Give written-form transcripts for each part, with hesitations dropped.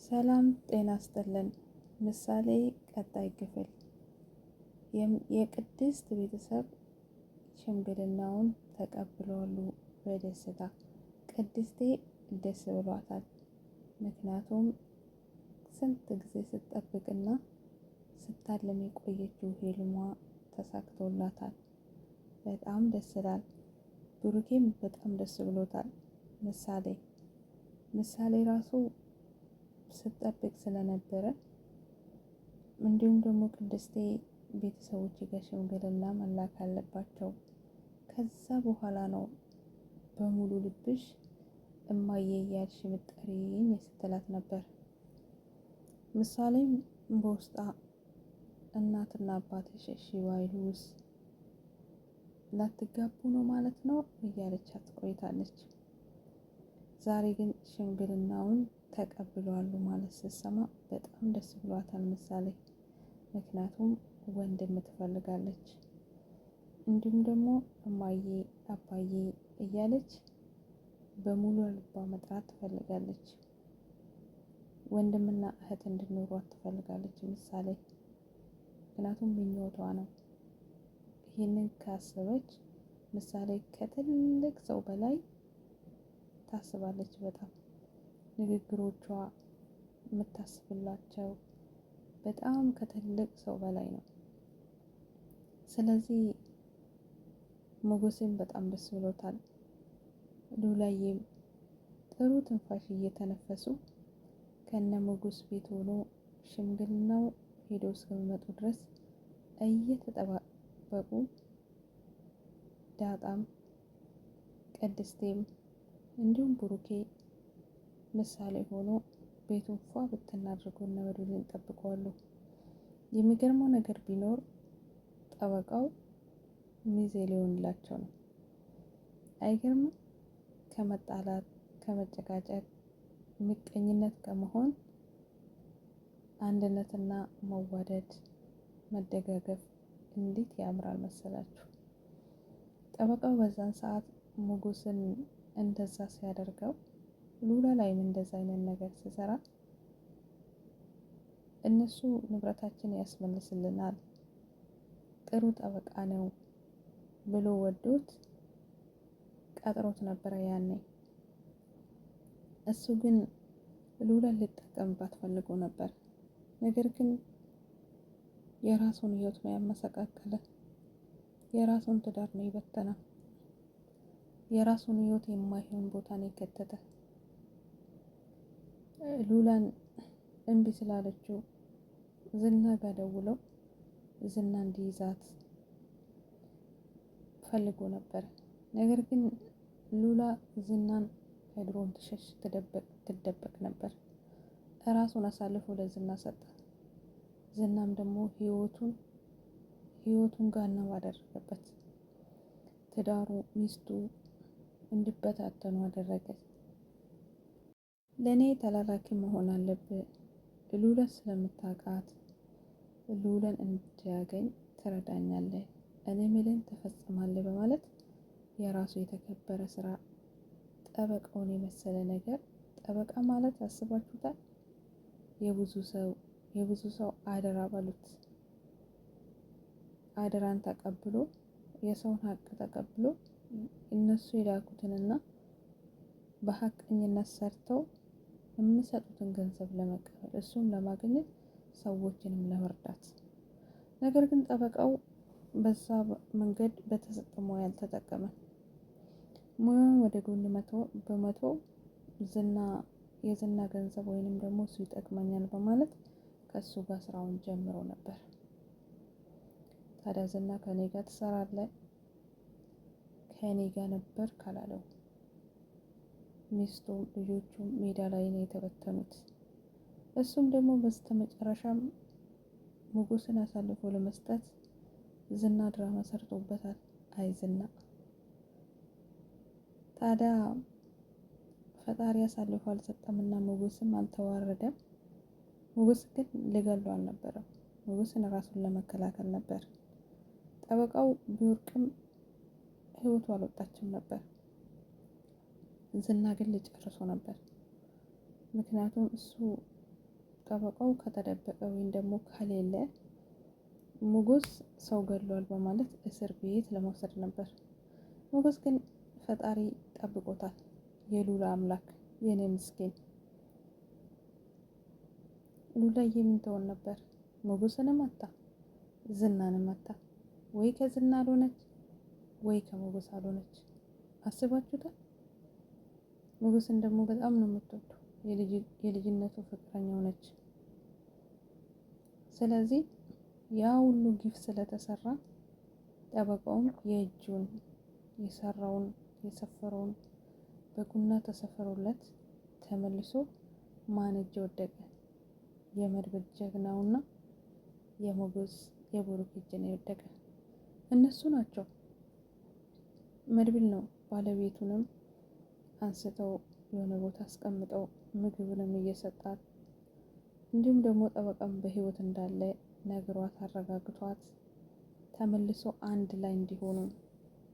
ሰላም ጤና ይስጥልን። ምሳሌ ቀጣይ ክፍል። የቅድስት ቤተሰብ ሽምግልናውን ተቀብለዋል በደስታ። ቅድስቴ ደስ ብሏታል። ምክንያቱም ስንት ጊዜ ስትጠብቅና ስታለም የቆየችው ህልሟ ተሳክቶላታል። በጣም ደስ ይላል። ብሩኬም በጣም ደስ ብሎታል። ምሳሌ ራሱ ስትጠብቅ ስለነበረ እንዲሁም ደግሞ ቅድስቴ ቤተሰቦች ጋር ሽምግልና መላክ አለባቸው። ከዛ በኋላ ነው በሙሉ ልብሽ እማዬ እያልሽ ብትጠሪኝ ስትላት ነበር። ምሳሌም በውስጧ እናትና አባትሽ እሺ ባይሉስ ላትጋቡ ነው ማለት ነው እያለቻት ቆይታለች። ዛሬ ግን ሽምግልናውን ተቀብለዋል ማለት ስትሰማ በጣም ደስ ብሏታል ምሳሌ። ምክንያቱም ወንድም ትፈልጋለች። እንዲሁም ደግሞ እማዬ አባዬ እያለች በሙሉ ልቧ መጥራት ትፈልጋለች። ወንድምና እህት እንዲኖሯት ትፈልጋለች ምሳሌ። ምክንያቱም ምኞቷ ነው። ይህንን ካሰበች ምሳሌ ከትልቅ ሰው በላይ ታስባለች። በጣም ንግግሮቿ የምታስብላቸው በጣም ከትልቅ ሰው በላይ ነው። ስለዚህ ሞገሴም በጣም ደስ ብሎታል። ሉላዬም ጥሩ ትንፋሽ እየተነፈሱ ከነ ሞገስ ቤት ሆኖ ሽምግልናው ሄዶ እስከሚመጡ ድረስ እየተጠባበቁ ዳጣም ቅድስቴም እንዲሁም ብሩኬ ምሳሌ ሆኖ ቤቱን ፏ ብትን አድርጎ እነ በዱሊን ጠብቀዋል። የሚገርመው ነገር ቢኖር ጠበቃው ሚዜ ሊሆንላቸው ነው። አይገርምም? ከመጣላት ከመጨቃጨቅ ምቀኝነት ከመሆን አንድነትና መዋደድ መደጋገፍ እንዴት ያምራል መሰላችሁ። ጠበቃው በዛን ሰዓት ሞገስን እንደዛ ሲያደርገው ሉላ ላይም እንደዛ አይነት ነገር ሲሰራ እነሱ ንብረታችን ያስመልስልናል ጥሩ ጠበቃ ነው ብሎ ወዶት ቀጥሮት ነበረ ያኔ። እሱ ግን ሉላን ሊጠቀምባት ፈልጎ ነበር። ነገር ግን የራሱን ህይወት ነው ያመሰቃቀለ። የራሱን ትዳር ነው የበተነ። የራሱን ህይወት የማይሆን ቦታ ነው የከተተ። ሉላን እምቢ ስላለችው ዝና ጋር ደውለው ዝና እንዲይዛት ፈልጎ ነበር። ነገር ግን ሉላ ዝናን ከድሮም ትሸሽ ትደበቅ ነበር። እራሱን አሳልፎ ለዝና ሰጠ። ዝናም ደግሞ ህይወቱን ጋና ባደረገበት ትዳሩ ሚስቱ እንዲበታተኑ አደረገ። ለኔ ተላላኪ መሆን አለብህ ሉላ ስለምታውቃት ሉላን እንዲያገኝ ትረዳኛለህ፣ እኔ ምልን ትፈጽማለህ በማለት የራሱ የተከበረ ስራ ጠበቃውን የመሰለ ነገር። ጠበቃ ማለት አስባችሁታል? የብዙ ሰው አደራ ባሉት አደራን ተቀብሎ የሰውን ሀቅ ተቀብሎ እነሱ የላኩትንና በሀቀኝነት ሰርተው የሚሰጡትን ገንዘብ ለመቀበል እሱም ለማግኘት ሰዎችንም ለመርዳት። ነገር ግን ጠበቃው በዛ መንገድ በተሰጠው ሙያ አልተጠቀመም። ሙያውን ወደ ጎን በመቶ የዝና ገንዘብ ወይንም ደግሞ እሱ ይጠቅመኛል በማለት ከእሱ ጋር ስራውን ጀምሮ ነበር። ታዲያ ዝና ከኔ ጋር ትሰራለህ ከኔ ጋር ነበር ካላለው ሚስቱም ልጆቹም ሜዳ ላይ ነው የተበተኑት። እሱም ደግሞ በስተመጨረሻም ሞገስን አሳልፎ ለመስጠት ዝና ድራማ ሰርቶበታል። አይ ዝና ታዲያ ፈጣሪ አሳልፎ አልሰጠምና ሞገስም አልተዋረደም። ሞገስ ግን ሊገለው አልነበረም። ሞገስን ራሱን ለመከላከል ነበር። ጠበቃው ቢወርቅም ህይወቱ አልወጣችም ነበር። ዝና ግን ሊጨርሶ ነበር። ምክንያቱም እሱ ጠበቃው ከተደበቀ ወይም ደግሞ ከሌለ ሞገስ ሰው ገድሏል በማለት እስር ቤት ለመውሰድ ነበር። ሞገስ ግን ፈጣሪ ጠብቆታል። የሉላ አምላክ የኔ ምስኪን ሉላዬ ምን ትሆን ነበር? ሞገስንም አታ ዝናንም አታ። ወይ ከዝና አልሆነች ወይ ከሞገስ አልሆነች። አስባችሁታል? ሞገስን ደግሞ በጣም ነው የምትወደው። የልጅነቱ ፍቅረኛው ነች። ስለዚህ ያ ሁሉ ግፍ ስለተሰራ ጠበቃውም የእጁን የሰራውን የሰፈረውን በጉና ተሰፈሩለት ተመልሶ ማን እጅ ወደቀ? የመድብል ጀግናውና የሞገስ የብሩክ እጅ ነው የወደቀ። እነሱ ናቸው። መድብል ነው ባለቤቱንም አንስተው የሆነ ቦታ አስቀምጠው ምግብንም እየሰጣት እንዲሁም ደግሞ ጠበቃም በህይወት እንዳለ ነግሯት አረጋግቷት ተመልሶ አንድ ላይ እንዲሆኑ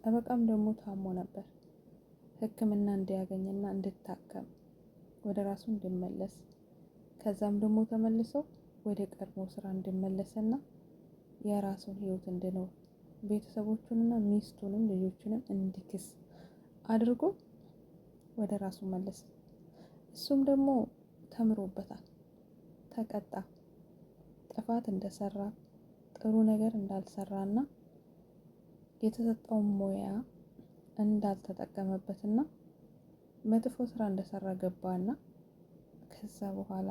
ጠበቃም ደግሞ ታሞ ነበር። ሕክምና እንዲያገኝና እንድታከም ወደ ራሱ እንዲመለስ ከዛም ደግሞ ተመልሶ ወደ ቀድሞ ስራ እንዲመለስና የራሱን ህይወት እንዲኖር ቤተሰቦቹንና ሚስቱንም ልጆቹንም እንዲክስ አድርጎ ወደ ራሱ መለስ። እሱም ደግሞ ተምሮበታል፣ ተቀጣ። ጥፋት እንደሰራ ጥሩ ነገር እንዳልሰራና የተሰጠውን ሙያ እንዳልተጠቀመበትና መጥፎ ስራ እንደሰራ ገባና ከዛ በኋላ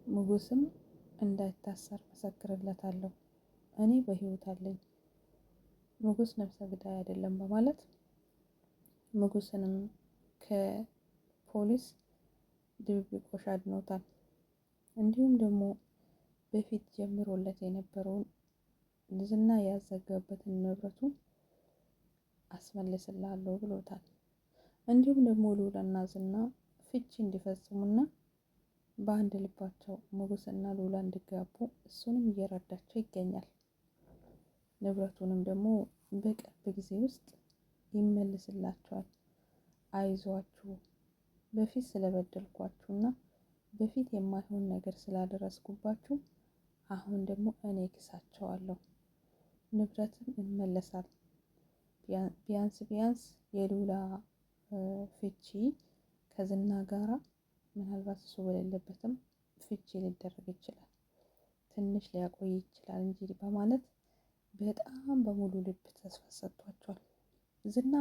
ሞገስም እንዳይታሰር መሰክርለታለሁ፣ እኔ በህይወት አለኝ፣ ሞገስ ነፍሰ ገዳይ አይደለም በማለት ሞገስንም ከፖሊስ ድብብቆሽ አድኖታል። እንዲሁም ደግሞ በፊት ጀምሮለት የነበረውን ዝና ያዘጋበትን ንብረቱን አስመልስልሃለሁ ብሎታል። እንዲሁም ደግሞ ሉላና ዝና ፍቺ እንዲፈጽሙና በአንድ ልባቸው ሞገስና ሉላ እንዲጋቡ እሱንም እየረዳቸው ይገኛል። ንብረቱንም ደግሞ በቅርብ ጊዜ ውስጥ ይመልስላቸዋል። አይዟችሁ፣ በፊት ስለበደልኳችሁና በፊት የማይሆን ነገር ስላደረስኩባችሁ አሁን ደግሞ እኔ ክሳቸዋለሁ፣ ንብረትም ይመለሳል። ቢያንስ የሉላ ፍቺ ከዝና ጋራ ምናልባት እሱ በሌለበትም ፍቺ ሊደረግ ይችላል፣ ትንሽ ሊያቆይ ይችላል እንጂ በማለት በጣም በሙሉ ልብ ተስፋ ሰጥቷቸዋል። ዝና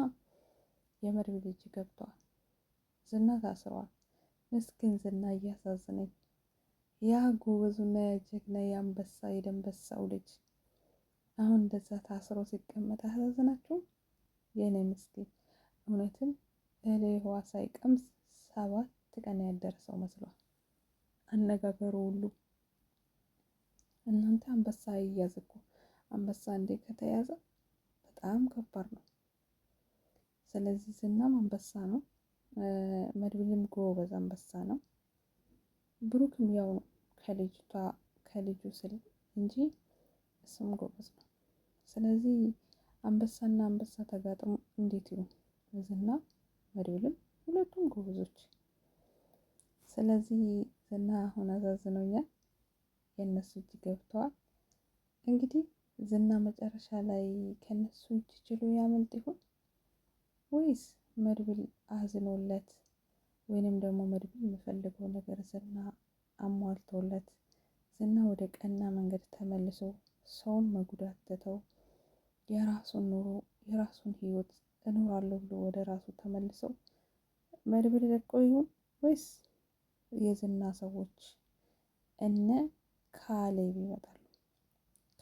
የመድብል እጅ ገብተዋል። ዝና ታስረዋል። ምስኪን ዝና እያሳዝነኝ፣ ያ ጎበዙና ጀግና የአንበሳ የደንበሳው ልጅ አሁን እንደዛ ታስሮ ሲቀመጥ አያሳዝናችሁም? የኔ ምስኪን እውነትም እህል ውሃ ሳይቀምስ 7 ቀን ያደረሰው መስሏል አነጋገሩ ሁሉ። እናንተ አንበሳ ይያዝ እኮ አንበሳ እንዴ ከተያዘ በጣም ከባድ ነው። ስለዚህ ዝናም አንበሳ ነው፣ መድብልም ጎበዝ አንበሳ ነው። ብሩክም ያው ነው ከልጁ ስል እንጂ እሱም ጎበዝ ነው። ስለዚህ አንበሳና አንበሳ ተጋጥሞ እንዴት ይሁን? ዝና መድብልም ሁለቱም ጎበዞች። ስለዚህ ዝና አሁን አሳዝኖኛል፣ የእነሱ እጅ ገብተዋል። እንግዲህ ዝና መጨረሻ ላይ ከነሱ እጅ ችሎ ያመልጥ ይሆን ወይስ መድብል አዝኖለት ወይንም ደግሞ መድብል የሚፈልገው ነገር ዝና አሟልተውለት ዝና ወደ ቀና መንገድ ተመልሶ ሰውን መጉዳት ትተው የራሱን ኑሮ የራሱን ህይወት እኖራለሁ ብሎ ወደ ራሱ ተመልሰው መድብል ለቆ ይሆን ወይስ የዝና ሰዎች እነ ካሌብ ይመጣሉ?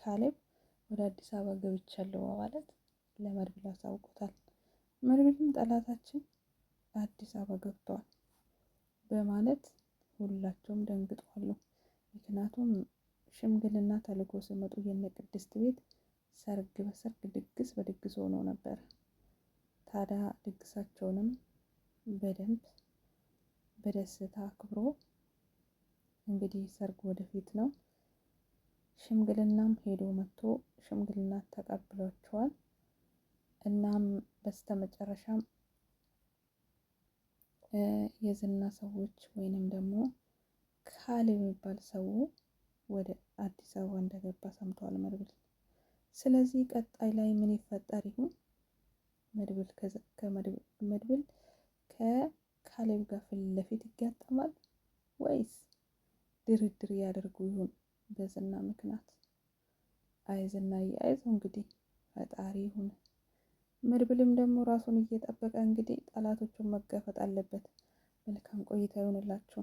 ካሌብ ወደ አዲስ አበባ ገብቻለሁ በማለት ለመድብል አሳውቆታል። መድብልም ጠላታችን አዲስ አበባ ገብተዋል በማለት ሁላቸውም ደንግጠዋል። ምክንያቱም ሽምግልና ተልኮ ሲመጡ የነ ቅድስት ቤት ሰርግ በሰርግ ድግስ በድግስ ሆኖ ነበር። ታዲያ ድግሳቸውንም በደንብ በደስታ አክብሮ እንግዲህ ሰርግ ወደፊት ነው። ሽምግልናም ሄዶ መጥቶ ሽምግልና ተቀብሏቸዋል። እናም በስተመጨረሻም የዝና ሰዎች ወይንም ደግሞ ካሌብ የሚባል ሰው ወደ አዲስ አበባ እንደገባ ሰምተዋል መድብል። ስለዚህ ቀጣይ ላይ ምን ይፈጠር ይሁን? መድብል ከካሌብ ጋር ፊት ለፊት ይጋጠማል ወይስ ድርድር ያደርጉ ይሁን በዝና ምክንያት? አይ ዝናዬ አይዞህ እንግዲህ ፈጣሪ ይሁን። መድብልም ደግሞ ራሱን እየጠበቀ እንግዲህ ጠላቶቹን መጋፈጥ አለበት። መልካም ቆይታ ይሆንላችሁ።